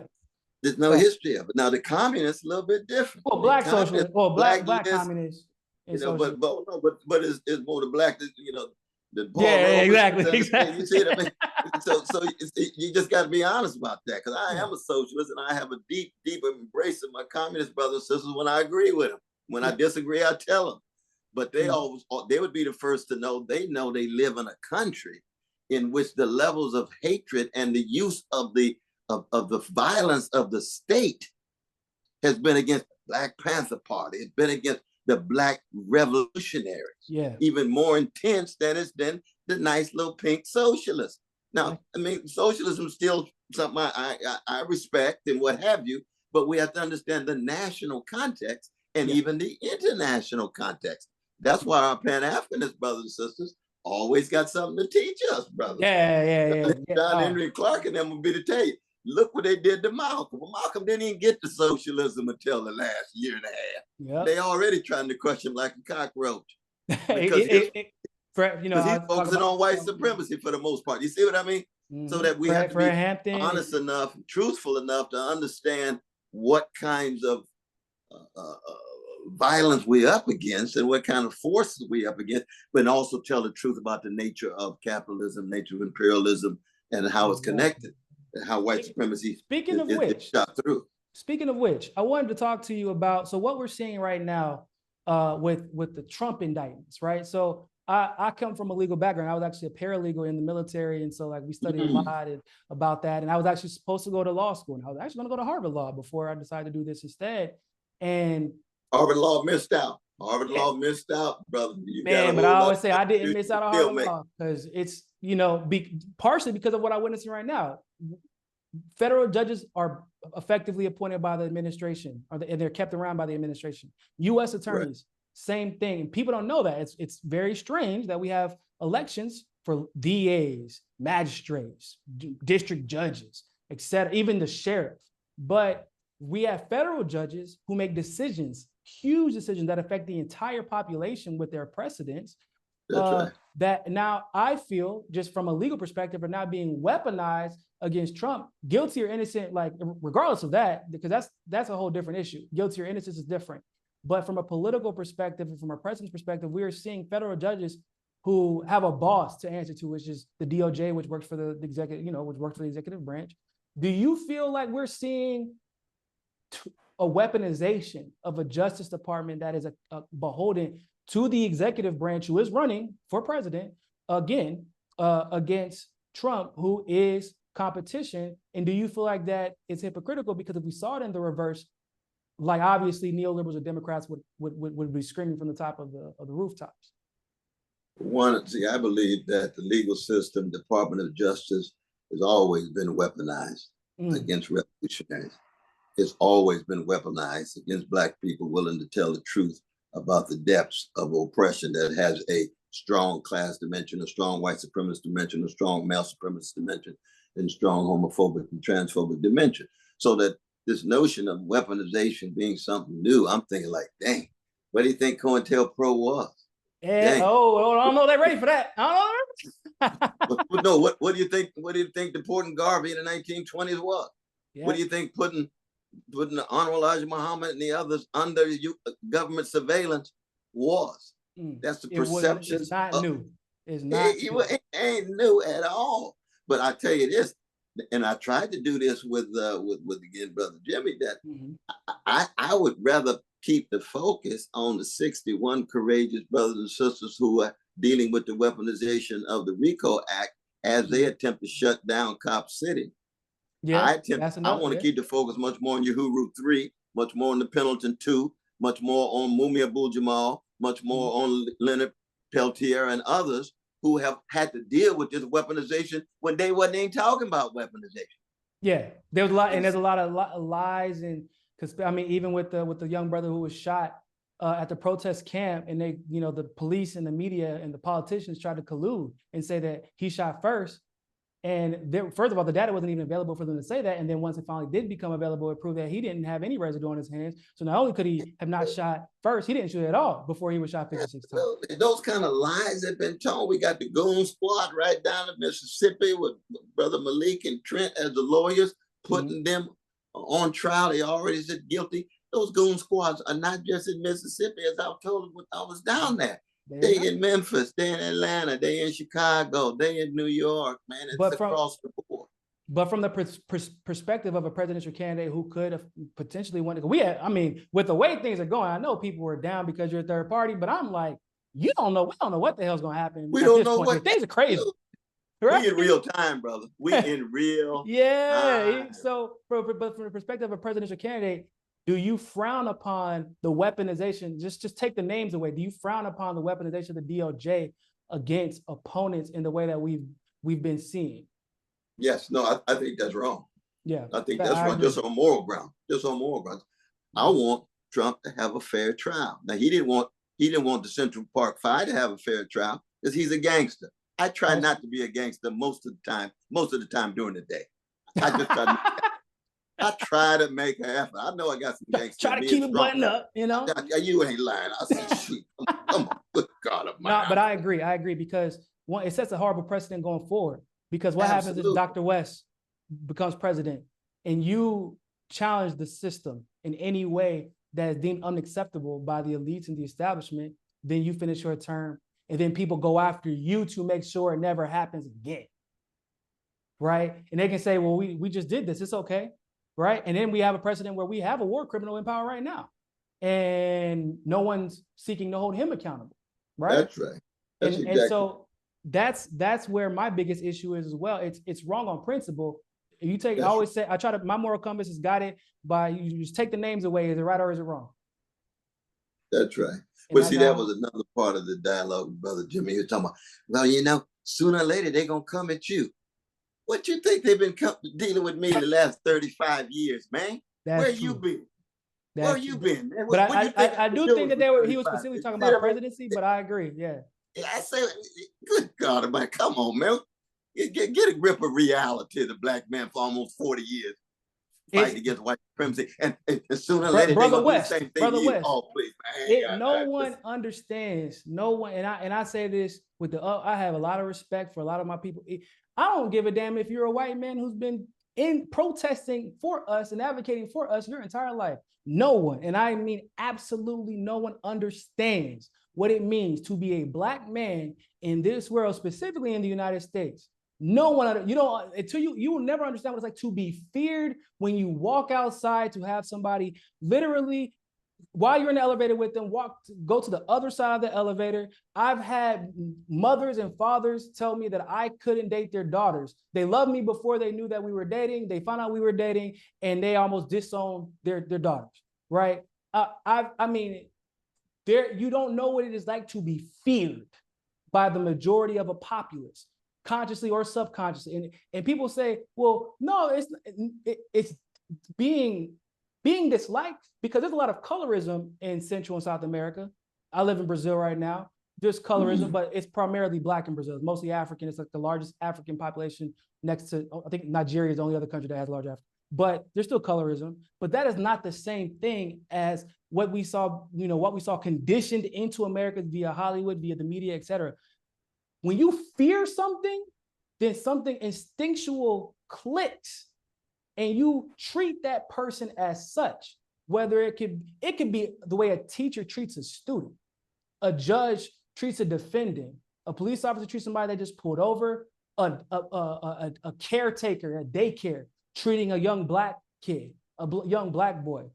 There's no history of it. Now the communists a little bit different. Well, black socialists, or black communists. You know, but it's more the black, you know, the exactly. You see what I mean? So you just got to be honest about that, because I am a socialist and I have a deep embrace of my communist brothers and sisters when I agree with them. When I disagree, I tell them. But they would be the first to know. They know they live in a country in which the levels of hatred and the use of the violence of the state has been against the Black Panther Party. It's been against the Black revolutionaries. Yeah. Even more intense than it's been the nice little pink socialists. Now, I mean, socialism is still something I respect and what have you, but we have to understand the national context and even the international context. That's why our Pan-Africanist brothers and sisters always got something to teach us, brothers. John Henry Clark and them will be to tell you, look what they did to Malcolm. Well, Malcolm didn't even get to socialism until the last year and a half. Yep. They already trying to crush him like a cockroach. Because he's focusing on white supremacy for the most part. You see what I mean? So that we have to be honest enough, truthful enough to understand what kinds of violence we're up against and what kind of forces we're up against, but also tell the truth about the nature of capitalism, nature of imperialism, and how it's connected, and how white supremacy is shot through. Speaking of which, I wanted to talk to you about, so what we're seeing right now with the Trump indictments, right? So I come from a legal background. I was actually a paralegal in the military. And so like we studied a lot about that. And I was actually supposed to go to law school. And I was actually going to go to Harvard Law before I decided to do this instead. And Harvard Law missed out. Harvard Law missed out, brother. But I always say I didn't miss out on Harvard Law because it's, you know, partially because of what I'm witnessing right now. Federal judges are effectively appointed by the administration, and they're kept around by the administration. U.S. attorneys, same thing. And people don't know that. It's very strange that we have elections for DAs, magistrates, district judges, etc., even the sheriff. But we have federal judges who make decisions, huge decisions that affect the entire population with their precedents. That now I feel, just from a legal perspective, are now being weaponized against Trump, guilty or innocent, like regardless of that, because that's a whole different issue. Guilty or innocence is different. But from a political perspective and from a president's perspective, we are seeing federal judges who have a boss to answer to, which is the DOJ, which works for the executive, which works for the executive branch. Do you feel like we're seeing a weaponization of a Justice Department that is beholden to the executive branch, who is running for president again against Trump, who is competition? And do you feel like that is hypocritical? Because if we saw it in the reverse, like obviously neoliberals or Democrats would be screaming from the top of the rooftops. One, see, I believe that the legal system, Department of Justice, has always been weaponized against revolutionaries. It's always been weaponized against Black people willing to tell the truth about the depths of oppression that has a strong class dimension, a strong white supremacist dimension, a strong male supremacist dimension, and strong homophobic and transphobic dimension. So that this notion of weaponization being something new, I'm thinking like, dang, what do you think COINTELPRO was? Yeah, I don't know they're ready for that. I don't know. No, what do you think? What do you think deporting Garvey in the 1920s was? Yeah. What do you think putting the Honorable Elijah Muhammad and the others under government surveillance was? That's the perception. It's not new. It's not. It ain't new at all. But I tell you this, and I tried to do this with again, brother Jimmy, that I would rather keep the focus on the 61 courageous brothers and sisters who are dealing with the weaponization of the RICO Act as they attempt to shut down Cop City. Yeah, I want to keep the focus much more on Uhuru 3, much more on the Pendleton 2, much more on Mumia Abu-Jamal, much more on Leonard Peltier and others who have had to deal with this weaponization when they wasn't even talking about weaponization. Yeah, there was a lot, and there's a lot of lies, and because I mean, even with the young brother who was shot at the protest camp, and they, you know, the police and the media and the politicians tried to collude and say that he shot first. And first of all, the data wasn't even available for them to say that. And then once it finally did become available, it proved that he didn't have any residue on his hands. So not only could he have not shot first, he didn't shoot at all before he was shot 56 times. Those kind of lies have been told. We got the goon squad right down in Mississippi with Brother Malik and Trent as the lawyers, putting them on trial. They already said guilty. Those goon squads are not just in Mississippi, as I was told when I was down there. They in Memphis, they in Atlanta, they in Chicago, they in New York, man. It's across the board. But from the perspective of a presidential candidate who could have potentially won, I mean, with the way things are going, I know people were down because you're a third party, but I'm like, we don't know what the hell's going to happen. We don't know what things are crazy. Right? We in real time, brother. We in real time. So, but from the perspective of a presidential candidate, do you frown upon the weaponization? Just take the names away. Do you frown upon the weaponization of the DOJ against opponents in the way that we've been seeing? Yes, no, I think that's wrong. Yeah, I think that's wrong. Just on moral ground. Just on moral ground. I want Trump to have a fair trial. Now he didn't want the Central Park Five to have a fair trial because he's a gangster. I try not to be a gangster most of the time during the day. I try to make an effort. I know I got some gangster. Try to keep it buttoned up, you know. You ain't lying. I said, shoot, come on, good God of mine. No, but I agree because one, it sets a horrible precedent going forward. Because what happens if Dr. West becomes president and you challenge the system in any way that is deemed unacceptable by the elites and the establishment, then you finish your term, and then people go after you to make sure it never happens again. Right? And they can say, well, we just did this. It's okay. Right. And then we have a precedent where we have a war criminal in power right now. And no one's seeking to hold him accountable. Right. That's right. And so that's where my biggest issue is as well. It's wrong on principle. You take, I always say, my moral compass is guided by, you just take the names away. Is it right or is it wrong? That's right. But see, that was another part of the dialogue with Brother Jimmy. He was talking about, well, you know, sooner or later, they're going to come at you. What you think they've been dealing with me in the last 35 years, man? Where you been? Where you been, man? But I do think that he was specifically talking about presidency, but I agree, yeah. I say, good God, man, come on, man. Get a grip of reality, the black man for almost 40 years fighting against white supremacy. And sooner or later, they're going to do the same thing. Brother West, oh, please, man. No one understands, no one, and I say this with I have a lot of respect for a lot of my people. I don't give a damn if you're a white man who's been protesting for us and advocating for us your entire life. No one, and I mean absolutely no one, understands what it means to be a black man in this world, specifically in the United States. No one, you will never understand what it's like to be feared when you walk outside, to have somebody literally, while you're in the elevator with them, go to the other side of the elevator. I've had mothers and fathers tell me that I couldn't date their daughters. They loved me before they knew that we were dating. They found out we were dating, and they almost disowned their daughters, right? I mean, you don't know what it is like to be feared by the majority of a populace, consciously or subconsciously. And people say, well, no, it's being disliked because there's a lot of colorism in Central and South America. I live in Brazil right now. There's colorism, but it's primarily Black in Brazil. It's mostly African. It's like the largest African population next to, I think Nigeria is the only other country that has large African. But there's still colorism. But that is not the same thing as what we saw, what we saw conditioned into America via Hollywood, via the media, et cetera. When you fear something, then something instinctual clicks, and you treat that person as such. Whether it could be the way a teacher treats a student, a judge treats a defendant, a police officer treats somebody that just pulled over, a caretaker at daycare treating a young black kid, young black boy.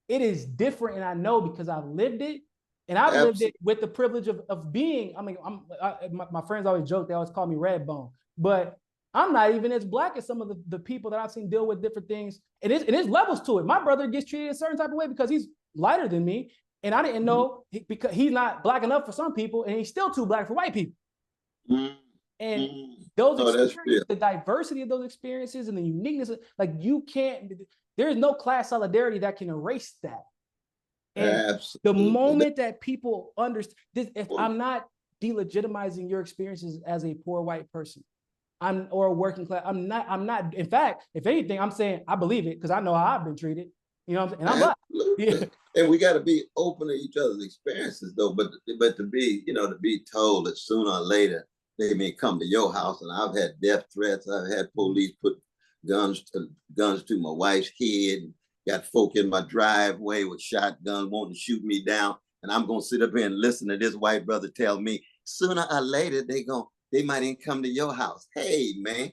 It is different, and I know because I've lived it, and I've lived it with the privilege of being. I mean, my friends always joke, they always call me Redbone, but I'm not even as black as some of the people that I've seen deal with different things. It is levels to it. My brother gets treated a certain type of way because he's lighter than me, and I didn't know because he's not black enough for some people, and he's still too black for white people. And those experiences, the diversity of those experiences and the uniqueness, like you can't, there is no class solidarity that can erase that. And the moment that people understand this, if I'm not delegitimizing your experiences as a poor white person, or a working class, I'm not, in fact, if anything, I'm saying I believe it because I know how I've been treated. You know what I'm saying? And I'm black. Yeah. And we got to be open to each other's experiences though, but to be, to be told that sooner or later they may come to your house, and I've had death threats. I've had police put guns to my wife's head, got folk in my driveway with shotguns wanting to shoot me down. And I'm going to sit up here and listen to this white brother tell me sooner or later they might even come to your house. Hey, man,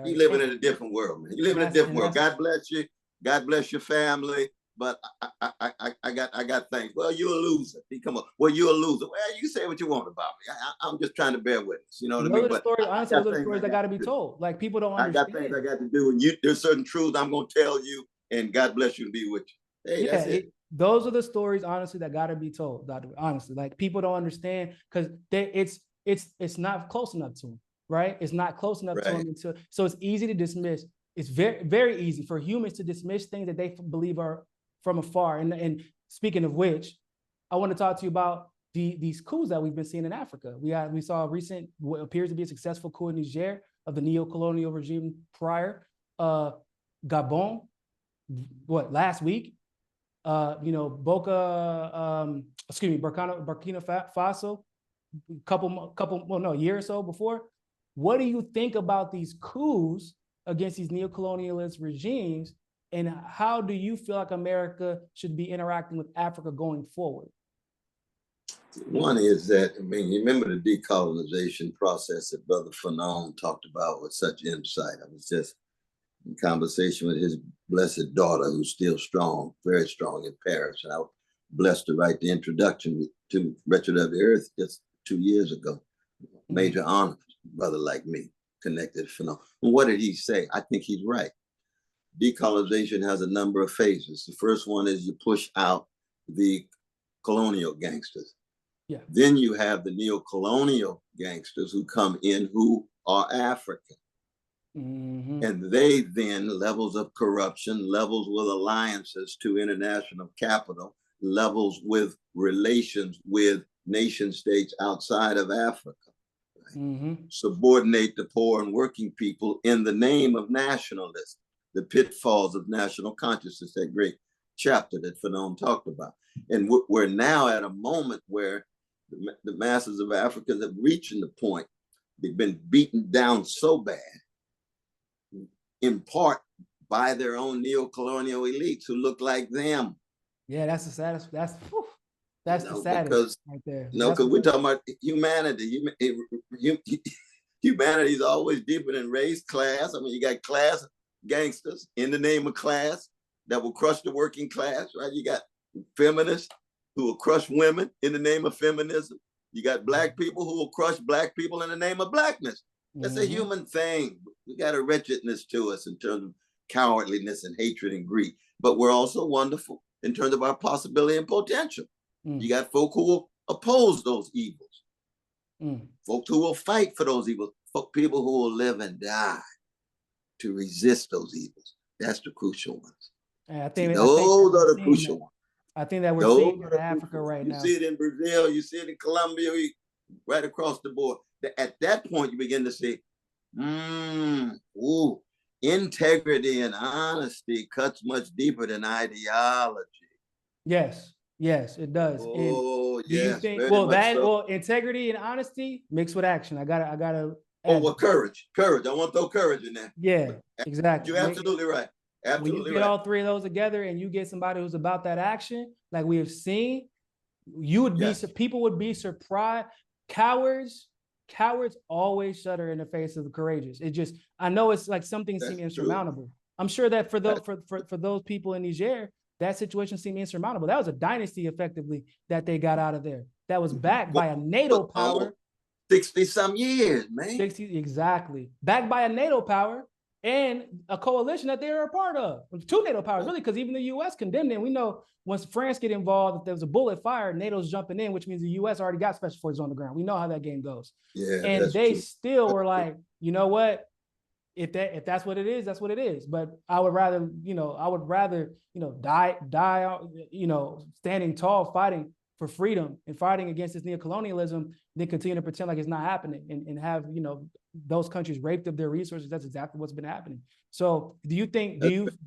you living in a different world, man. You live in a different world. God bless you. God bless your family. But I got things. Well, you're a loser. He come up. Well, you're a loser. Well, you say what you want about me. I'm just trying to bear witness. You know what I mean? But honestly, those are the stories that got to be told. Like people don't understand. I got things I got to do, and there's certain truths I'm going to tell you, and God bless you and be with you. Hey, that's it. Those are the stories, honestly, that got to be told. Honestly, like people don't understand because it's not close enough to them, right? It's not close enough to them, so it's easy to dismiss. It's very, very easy for humans to dismiss things that they believe are from afar. And speaking of which, I want to talk to you about these coups that we've been seeing in Africa. We saw a recent, what appears to be a successful coup in Niger of the neo-colonial regime prior. Gabon, last week? Burkina Faso, a year or so before. What do you think about these coups against these neo-colonialist regimes? And how do you feel like America should be interacting with Africa going forward? One is that, you remember the decolonization process that Brother Fanon talked about with such insight. I was just in conversation with his blessed daughter, who's still strong, very strong in Paris. And I was blessed to write the introduction to Wretched of the Earth just 2 years ago. Major honor, brother like me, connected to Fanon. And what did he say? I think he's right. Decolonization has a number of phases. The first one is you push out the colonial gangsters. Yeah. Then you have the neo-colonial gangsters who come in who are African. And they then, levels of corruption, levels with alliances to international capital, levels with relations with nation states outside of Africa. Subordinate the poor and working people in the name of nationalism. The pitfalls of national consciousness, that great chapter that Fanon talked about. And we're now at a moment where the masses of Africans have reached the point, they've been beaten down so bad, in part by their own neo-colonial elites who look like them. Yeah, that's the saddest, that's the saddest because, right there. Because we're talking about humanity. Humanity is always deeper than race, class. You got class gangsters in the name of class that will crush the working class, right? You got feminists who will crush women in the name of feminism. You got black people who will crush black people in the name of blackness. That's a human thing. We got a wretchedness to us in terms of cowardliness and hatred and greed, but we're also wonderful in terms of our possibility and potential. You got folk who will oppose those evils, folk who will fight for those evils, people who will live and die to resist those evils. That's the crucial ones. I think those are the crucial ones. I think that we're seeing in Africa right now. You see it in Brazil, you see it in Colombia, right across the board. At that point, you begin to see, integrity and honesty cuts much deeper than ideology. Yes, it does. Oh, yes. Integrity and honesty mixed with action. I gotta. Courage. I want to throw courage in there. Yeah, exactly. You're absolutely right. Absolutely when you get all three of those together and you get somebody who's about that action, like we have seen, people would be surprised. Cowards cowards always shudder in the face of the courageous. It just, I know it's like some things seem insurmountable. I'm sure that for those people in Niger, that situation seemed insurmountable. That was a dynasty effectively that they got out of there. That was backed by a NATO power. 60 some years, man. 60, exactly. Backed by a NATO power and a coalition that they were a part of. Two NATO powers, really, because even the US condemned it. We know once France get involved, if there was a bullet fired, NATO's jumping in, which means the US already got special forces on the ground. We know how that game goes. Yeah, and they still were like, you know what? If that's what it is, that's what it is. But I would rather, die, standing tall, fighting for freedom and fighting against this neocolonialism, then continue to pretend like it's not happening and have, those countries raped of their resources. That's exactly what's been happening. So do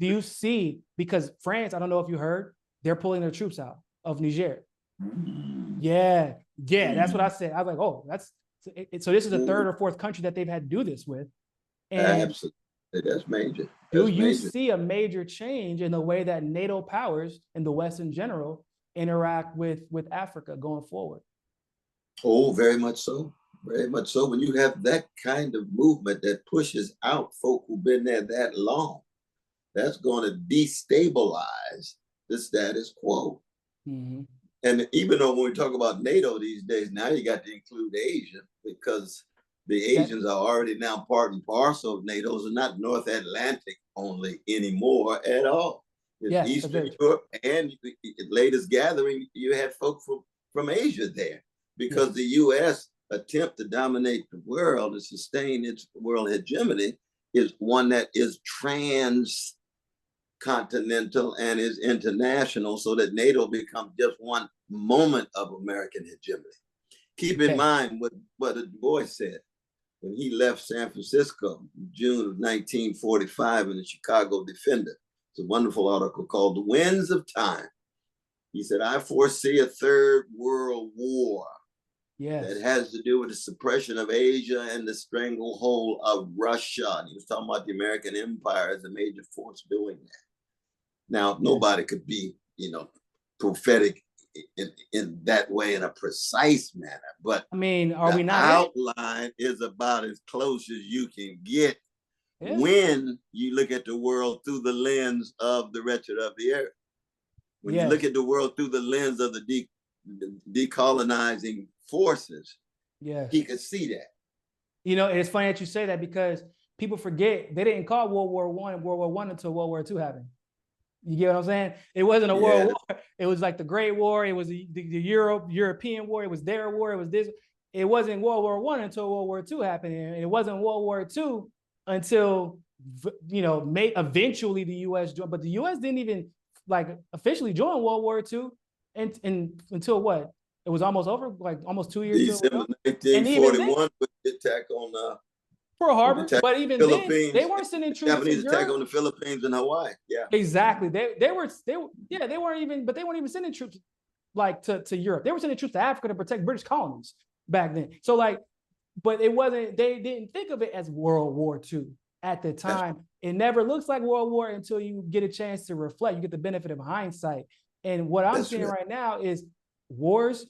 you see, because France, I don't know if you heard, they're pulling their troops out of Niger. Yeah, that's what I said. I was like, oh, so this is the third or fourth country that they've had to do this with. And absolutely, that's major. Do you see a major change in the way that NATO powers and the West in general interact with Africa going forward? Oh, very much so. Very much so. When you have that kind of movement that pushes out folk who've been there that long, that's going to destabilize the status quo. Mm-hmm. And even though when we talk about NATO these days, now you got to include Asia, because the Asians are already now part and parcel of NATO, so not North Atlantic only anymore at all. It's Eastern Europe, and latest gathering, you had folk from Asia there, because the U.S. attempt to dominate the world and sustain its world hegemony is one that is transcontinental and is international, so that NATO becomes just one moment of American hegemony. Keep in mind what Du Bois said when he left San Francisco in June of 1945 in the Chicago Defender. It's a wonderful article called The Winds of Time. He said, I foresee a third world war that has to do with the suppression of Asia and the stranglehold of Russia. And he was talking about the American empire as a major force doing that. Now, nobody could be, prophetic in that way, in a precise manner, but I mean, are we not? Outline is about as close as you can get when you look at the world through the lens of the wretched of the earth. When you look at the world through the lens of the decolonizing forces, he could see that. It's funny that you say that, because people forget they didn't call World War I World War I until World War II happened. You get what I'm saying? It wasn't a world war. It was like the Great War. It was the European war. It was their war. It was this. It wasn't World War I until World War II happened. And it wasn't World War II until, eventually the U.S. joined. But the U.S. didn't even officially join World War II until what? It was almost over, almost 2 years. December 1941 with the attack on Pearl Harbor, but even then, they weren't sending troops. Japanese attack on the Philippines and Hawaii. Yeah, exactly. They weren't even sending troops to Europe. They were sending troops to Africa to protect British colonies back then. So but it wasn't. They didn't think of it as World War II at the time. It never looks like World War until you get a chance to reflect. You get the benefit of hindsight. And what I'm seeing right now is wars,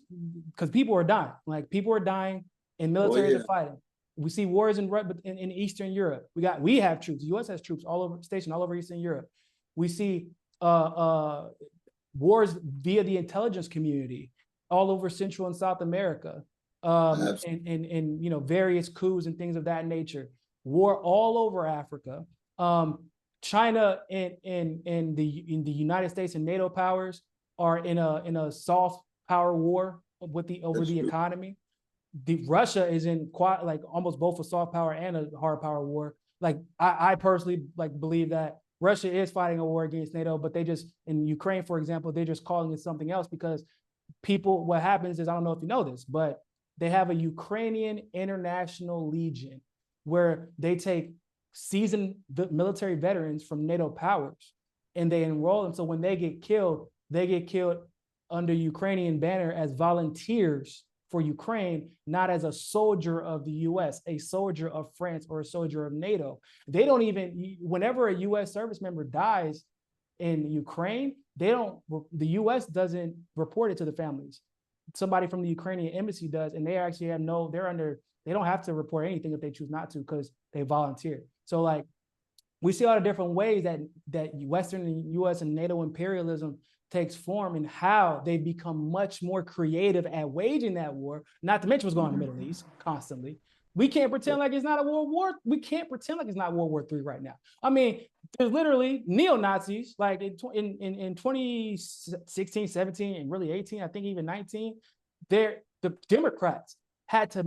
because people are dying. People are dying, and militaries are fighting. We see wars in Eastern Europe. We have troops. The U.S. has troops stationed all over Eastern Europe. We see wars via the intelligence community all over Central and South America, and various coups and things of that nature. War all over Africa. China and the United States and NATO powers are in a soft power war over the economy. Russia is in quite almost both a soft power and a hard power war. I personally believe that Russia is fighting a war against NATO, but they just, in Ukraine, for example, they're just calling it something else, because what happens is, I don't know if you know this, but they have a Ukrainian International Legion where they take seasoned military veterans from NATO powers and they enroll them. So when they get killed under Ukrainian banner as volunteers for Ukraine, not as a soldier of the US, a soldier of France, or a soldier of NATO. They don't even, whenever a US service member dies in Ukraine, the US doesn't report it to the families. Somebody from the Ukrainian embassy does, and they actually they're under They don't have to report anything if they choose not to because they volunteer. So like we see all the different ways that Western and US and NATO imperialism takes form and how they become much more creative at waging that war, not to mention what's going on in the Middle East constantly. We can't pretend like it's not a World War. We can't pretend like it's not World War III right now. I mean, there's literally neo-Nazis like in 2016, 17, and really 18, I think even 19, the Democrats had to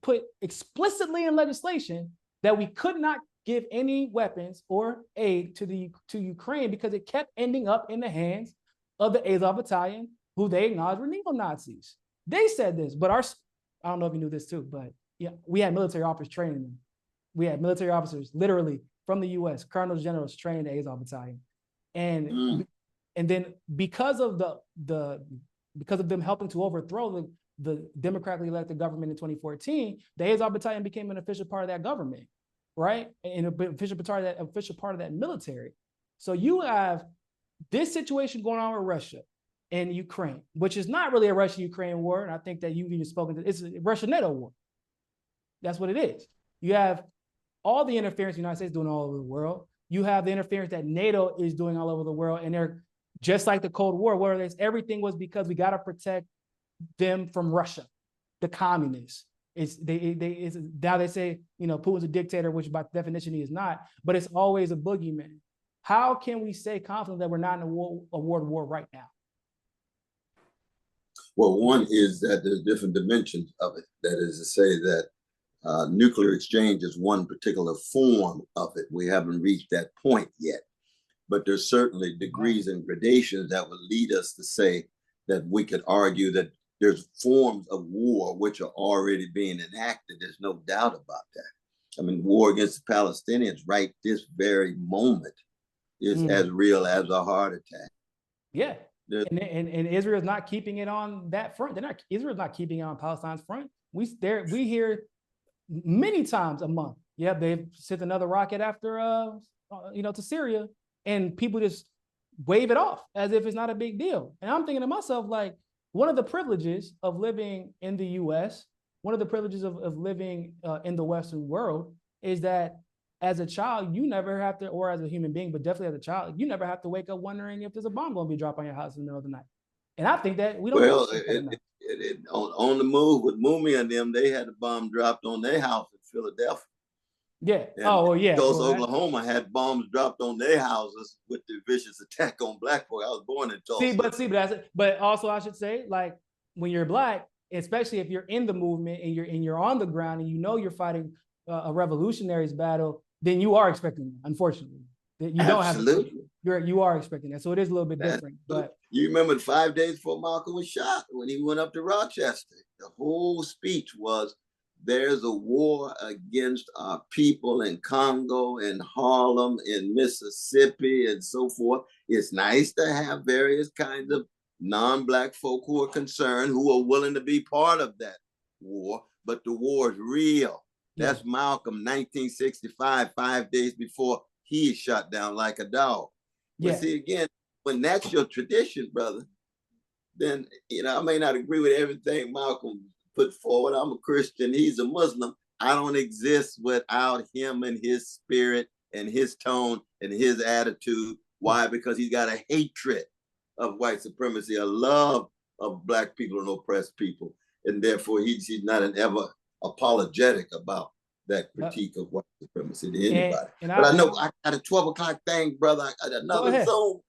put explicitly in legislation that we could not give any weapons or aid to Ukraine because it kept ending up in the hands of the Azov Battalion, who they acknowledged were neo-Nazis. They said this, but I don't know if you knew this too, but yeah, we had military officers training them. We had military officers literally from the US, colonels, generals trained the Azov Battalion. And then because of them helping to overthrow the democratically elected government in 2014, the Azov Battalion became an official part of that government, right? And an official part of that military. So you have this situation going on with Russia and Ukraine, which is not really a Russia-Ukraine war. And I think that you've even spoken to, it's a Russia-NATO war. That's what it is. You have all the interference the United States doing all over the world. You have the interference that NATO is doing all over the world. And they're just like the Cold War, where everything was because we got to protect them from Russia, the communists. Now they say, Putin's a dictator, which by definition he is not, but it's always a boogeyman. How can we say confidently that we're not in a world war right now? Well, one is that there's different dimensions of it. That is to say that nuclear exchange is one particular form of it. We haven't reached that point yet, but there's certainly degrees and gradations that would lead us to say that we could argue that there's forms of war which are already being enacted. There's no doubt about that. I mean, war against the Palestinians right this very moment is as real as a heart attack. Yeah. And Israel's not keeping it on that front. Israel's not keeping it on Palestine's front. We hear many times a month. Yeah, they've sent another rocket after to Syria, and people just wave it off as if it's not a big deal. And I'm thinking to myself, like, one of the privileges of living in the US, one of the privileges of living in the Western world is that as a child, you never have to, or as a human being, but definitely as a child, you never have to wake up wondering if there's a bomb going to be dropped on your house in the middle of the night. And I think that we don't. Well, on the move with Mumi and them, they had a bomb dropped on their house in Philadelphia. Yeah. And yeah. Tulsa, Oklahoma had bombs dropped on their houses with the vicious attack on Black folk. I was born in Tulsa. But also I should say, like, when you're Black, especially if you're in the movement and you're on the ground and you're fighting a revolutionaries battle, then you are expecting that, unfortunately. You don't Absolutely. You are expecting that. So it is a little bit different. But you remember 5 days before Malcolm was shot, when he went up to Rochester, the whole speech was, there's a war against our people in Congo, in Harlem, in Mississippi, and so forth. It's nice to have various kinds of non-Black folk who are concerned, who are willing to be part of that war, but the war is real. That's Malcolm, 1965, 5 days before he is shot down like a dog. But see, again, when that's your tradition, brother, then, I may not agree with everything Malcolm put forward. I'm a Christian, he's a Muslim. I don't exist without him and his spirit and his tone and his attitude. Why? Because he's got a hatred of white supremacy, a love of Black people and oppressed people. And therefore he's not an ever apologetic about that critique of white supremacy to anybody. But I know I got a 12 o'clock thing, brother. I got another zone.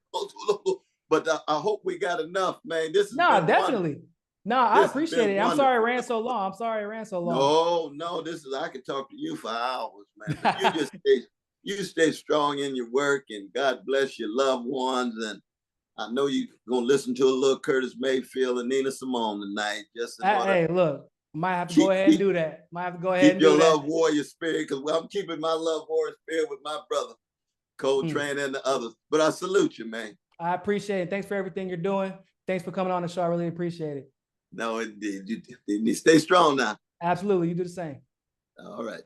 But I hope we got enough, man. This is definitely. I appreciate it. I'm sorry it ran so long. No, I could talk to you for hours, man. But you stay strong in your work, and God bless your loved ones. And I know you're gonna listen to a little Curtis Mayfield and Nina Simone tonight. Hey, look, might have to go ahead and do that. Keep your love warrior spirit, because I'm keeping my love warrior spirit with my brother Coltrane and the others. But I salute you, man. I appreciate it. Thanks for everything you're doing. Thanks for coming on the show. I really appreciate it. No, indeed. You stay strong now. Absolutely. You do the same. All right.